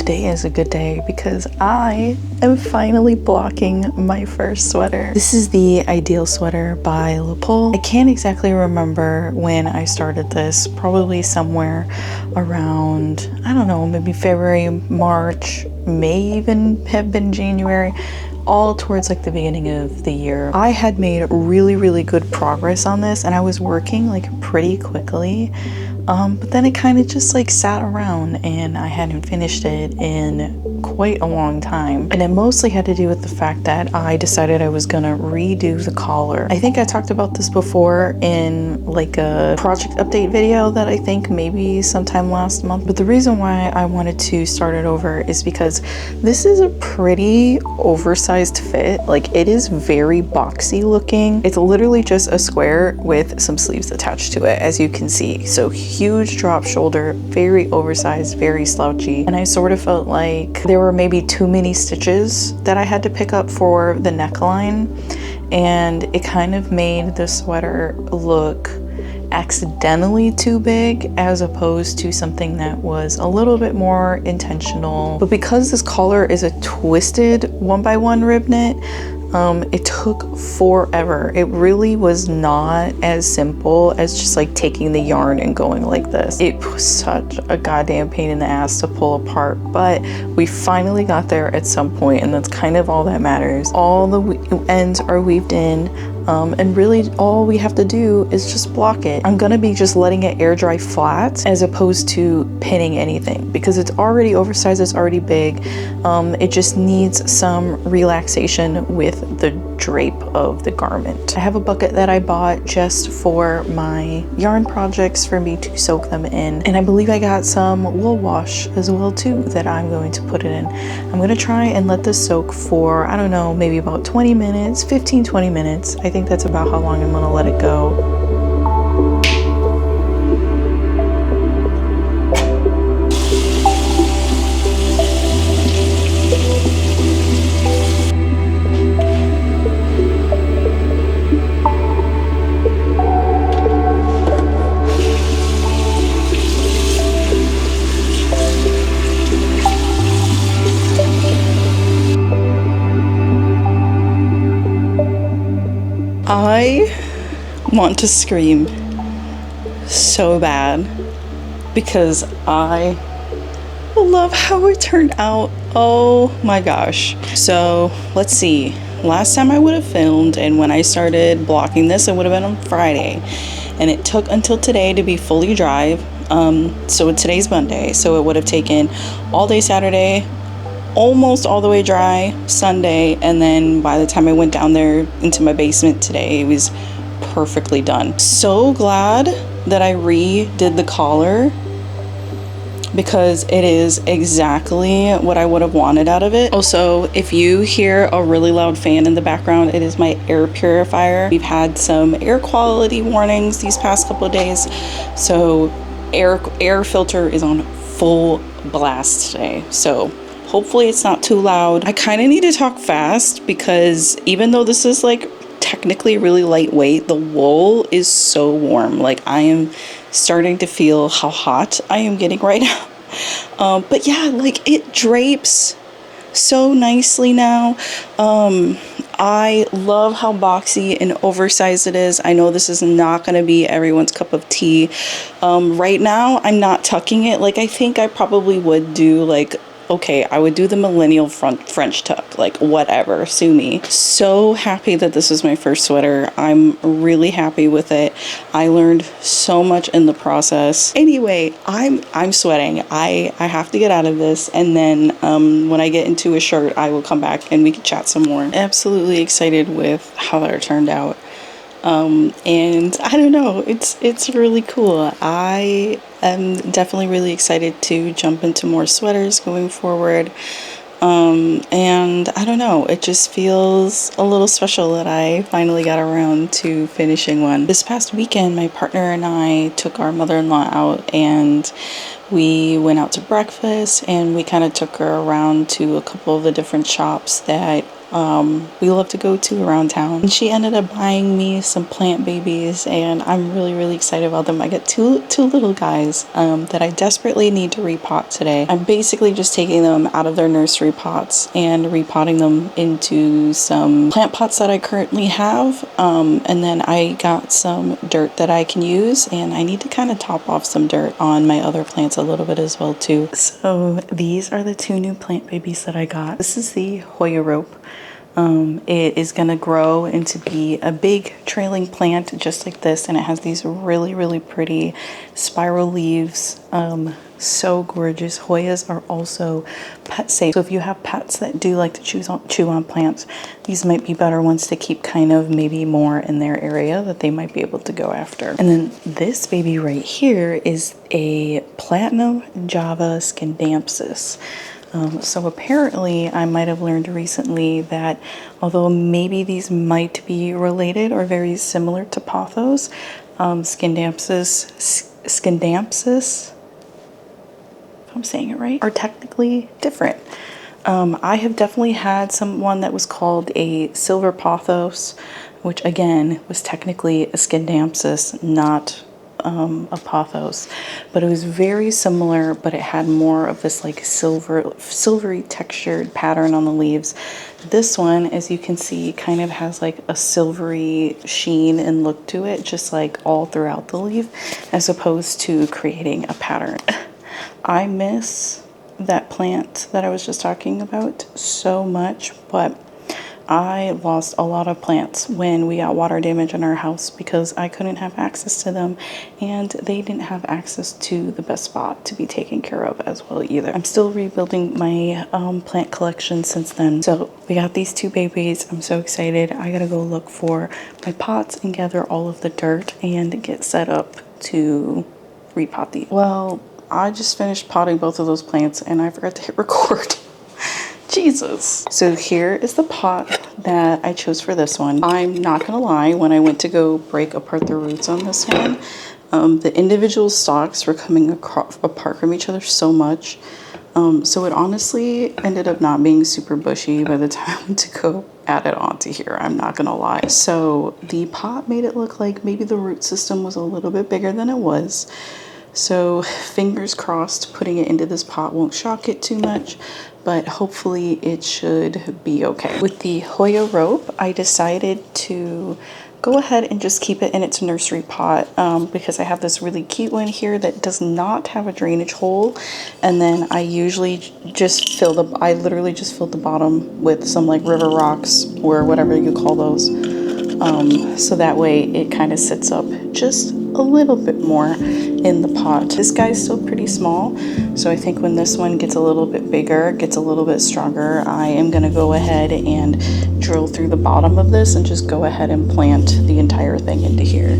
today is a good day because I am finally blocking my first sweater. This is the Ideal Sweater by LaPole. I can't exactly remember when I started this, probably somewhere around, I don't know, maybe February, March, may even have been January, all towards like the beginning of the year. I had made really good progress on this and I was working like pretty quickly. But then it kind of just like sat around and I hadn't finished it in quite a long time. And it mostly had to do with the fact that I decided I was gonna redo the collar. I think I talked about this before in like a project update video that I think maybe sometime last month. But the reason why I wanted to start it over is because this is a pretty oversized fit. Like it is very boxy looking. It's literally just a square with some sleeves attached to it, as you can see. So huge drop shoulder, very oversized, very slouchy. And I sort of felt like there were maybe too many stitches that I had to pick up for the neckline. And it kind of made the sweater look accidentally too big as opposed to something that was a little bit more intentional. But because this collar is a twisted 1x1 rib knit, it took forever. It really was not as simple as just like taking the yarn and going like this. It was such a goddamn pain in the ass to pull apart, but we finally got there at some point, and that's kind of all that matters. All the ends are weaved in, and really all we have to do is just block it. I'm gonna be just letting it air dry flat as opposed to pinning anything because it's already oversized, it's already big. It just needs some relaxation with the drape of the garment. I have a bucket that I bought just for my yarn projects for me to soak them in, and I believe I got some wool wash as well too that I'm going to put it in. I'm gonna try and let this soak for, I don't know, maybe about 20 minutes, 15-20 minutes. I think that's about how long I'm gonna let it go. I want to scream so bad because I love how it turned out. Oh my gosh. So let's see. Last time I would have filmed and when I started blocking this, it would have been on Friday. And it took until today to be fully dry. So today's Monday. So it would have taken all day Saturday, almost all the way dry Sunday, and then by the time I went down there into my basement today, it was perfectly done. So glad that I redid the collar because it is exactly what I would have wanted out of it. Also, if you hear a really loud fan in the background, it is my air purifier. We've had some air quality warnings these past couple of days, so air filter is on full blast today. So hopefully it's not too loud. I kind of need to talk fast because even though this is like technically really lightweight, the wool is so warm. Like I am starting to feel how hot I am getting right now. But yeah, like it drapes so nicely now. I love how boxy and oversized it is. I know this is not going to be everyone's cup of tea. Right now I'm not tucking it. Like I think I probably would do like, okay, I would do the millennial French tuck, like whatever, sue me. So happy that this is my first sweater. I'm really happy with it. I learned so much in the process. Anyway, I'm sweating. I have to get out of this, and then when I get into a shirt, I will come back and we can chat some more. Absolutely excited with how that turned out. And I don't know, it's really cool. I am definitely really excited to jump into more sweaters going forward. And I don't know, it just feels a little special that I finally got around to finishing one. This past weekend, my partner and I took our mother-in-law out and we went out to breakfast, and we kind of took her around to a couple of the different shops that we love to go to around town. And she ended up buying me some plant babies, and I'm really excited about them. I got two little guys that I desperately need to repot today. I'm basically just taking them out of their nursery pots and repotting them into some plant pots that I currently have. And then I got some dirt that I can use, and I need to kind of top off some dirt on my other plants a little bit as well too. So these are the two new plant babies that I got. This is the Hoya rope. It is going to grow into be a big trailing plant just like this, and it has these really pretty spiral leaves. So gorgeous. Hoyas are also pet safe, so if you have pets that do like to chew on plants, these might be better ones to keep kind of maybe more in their area that they might be able to go after. And then this baby right here is a platinum Java Scindapsus. So apparently I might have learned recently that although maybe these might be related or very similar to pothos, Scindapsus, if I'm saying it right, are technically different. I have definitely had one that was called a silver pothos, which again was technically a Scindapsus, not a pothos, but it was very similar, but it had more of this like silvery textured pattern on the leaves. This one, as you can see, kind of has like a silvery sheen and look to it, just like all throughout the leaf, as opposed to creating a pattern. I miss that plant that I was just talking about so much, but I lost a lot of plants when we got water damage in our house because I couldn't have access to them, and they didn't have access to the best spot to be taken care of as well either. I'm still rebuilding my plant collection since then. So we got these two babies. I'm so excited. I gotta go look for my pots and gather all of the dirt and get set up to repot these. Well, I just finished potting both of those plants and I forgot to hit record. Jesus. So here is the pot that I chose for this one. I'm not gonna lie, when I went to go break apart the roots on this one, the individual stalks were coming apart from each other so much. So it honestly ended up not being super bushy by the time I went to go add it onto here. I'm not gonna lie. So the pot made it look like maybe the root system was a little bit bigger than it was. So fingers crossed, putting it into this pot won't shock it too much, but hopefully it should be okay. With the Hoya rope, I decided to go ahead and just keep it in its nursery pot because I have this really cute one here that does not have a drainage hole. And then I usually just I literally just fill the bottom with some like river rocks or whatever you call those. So that way it kind of sits up just a little bit more in the pot. This guy's still pretty small, so I think when this one gets a little bit bigger, gets a little bit stronger, I am gonna go ahead and drill through the bottom of this and just go ahead and plant the entire thing into here.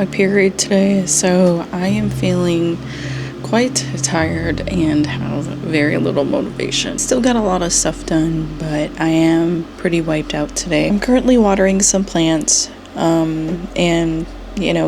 my period today, so I am feeling quite tired and have very little motivation. Still got a lot of stuff done, but I am pretty wiped out today. I'm currently watering some plants and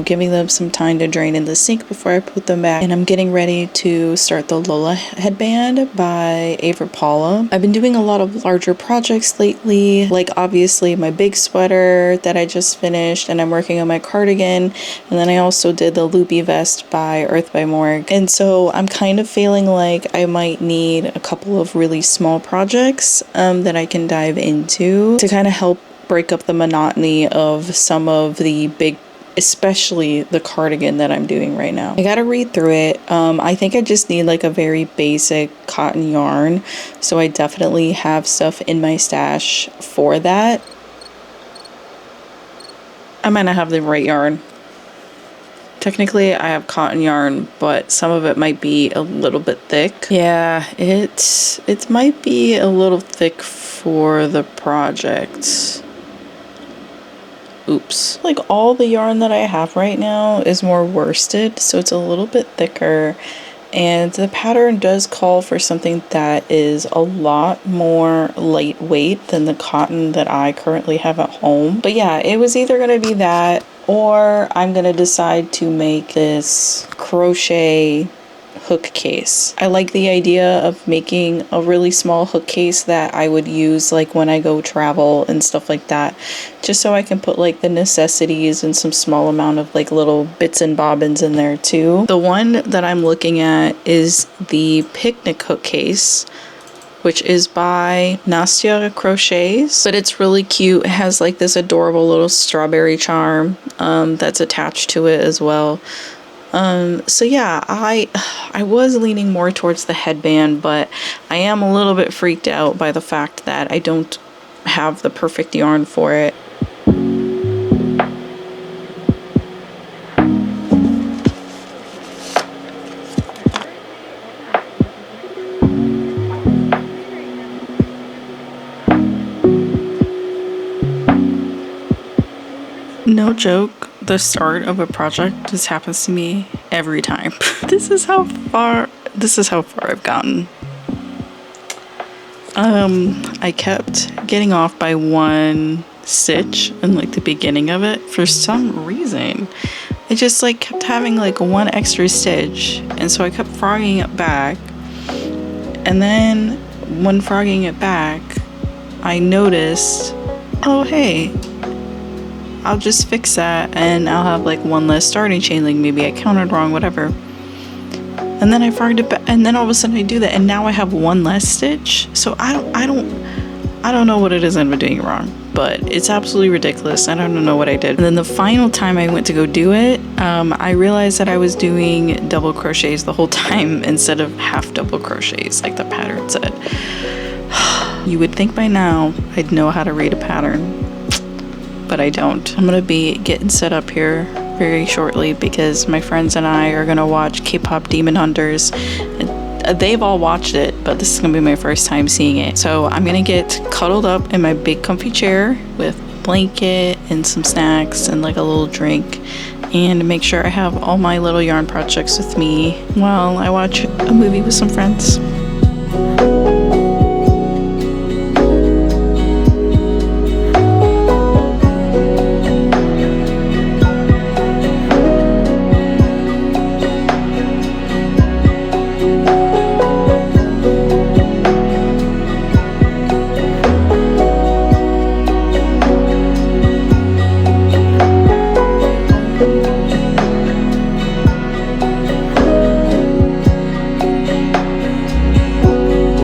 giving them some time to drain in the sink before I put them back. And I'm getting ready to start the Lola headband by Ava Paula. I've been doing a lot of larger projects lately, like obviously my big sweater that I just finished, and I'm working on my cardigan. And then I also did the loopy vest by Earth by Morg. And so I'm kind of feeling like I might need a couple of really small projects that I can dive into to kind of help break up the monotony of some of the big, especially the cardigan that I'm doing right now. I gotta read through it. I think I just need like a very basic cotton yarn, so I definitely have stuff in my stash for that. I might not have the right yarn. Technically I have cotton yarn, but some of it might be a little bit thick. Yeah, it might be a little thick for the project. Oops. Like all the yarn that I have right now is more worsted, so it's a little bit thicker, and the pattern does call for something that is a lot more lightweight than the cotton that I currently have at home. But yeah, it was either going to be that or I'm going to decide to make this crochet hook case. I like the idea of making a really small hook case that I would use like when I go travel and stuff like that, just so I can put like the necessities and some small amount of like little bits and bobbins in there too. The one that I'm looking at is the picnic hook case, which is by Nastjacrochets, but it's really cute. It has like this adorable little strawberry charm that's attached to it as well. So yeah, I was leaning more towards the headband, but I am a little bit freaked out by the fact that I don't have the perfect yarn for it. No joke, the start of a project just happens to me every time. This is how far I've gotten. I kept getting off by one stitch in like the beginning of it. For some reason, I just like kept having like one extra stitch, and so I kept frogging it back. And then when frogging it back, I noticed, oh hey, I'll just fix that and I'll have like one less starting chain link. Maybe I counted wrong, whatever. And then I frogged it back, and then all of a sudden I do that, and now I have one less stitch. So I don't know what it is I'm doing wrong, but it's absolutely ridiculous. I don't know what I did. And then the final time I went to go do it, I realized that I was doing double crochets the whole time instead of half double crochets like the pattern said. You would think by now I'd know how to read a pattern, but I don't. I'm gonna be getting set up here very shortly because my friends and I are gonna watch K-pop Demon Hunters. They've all watched it, but this is gonna be my first time seeing it. So I'm gonna get cuddled up in my big comfy chair with a blanket and some snacks and like a little drink, and make sure I have all my little yarn projects with me while I watch a movie with some friends.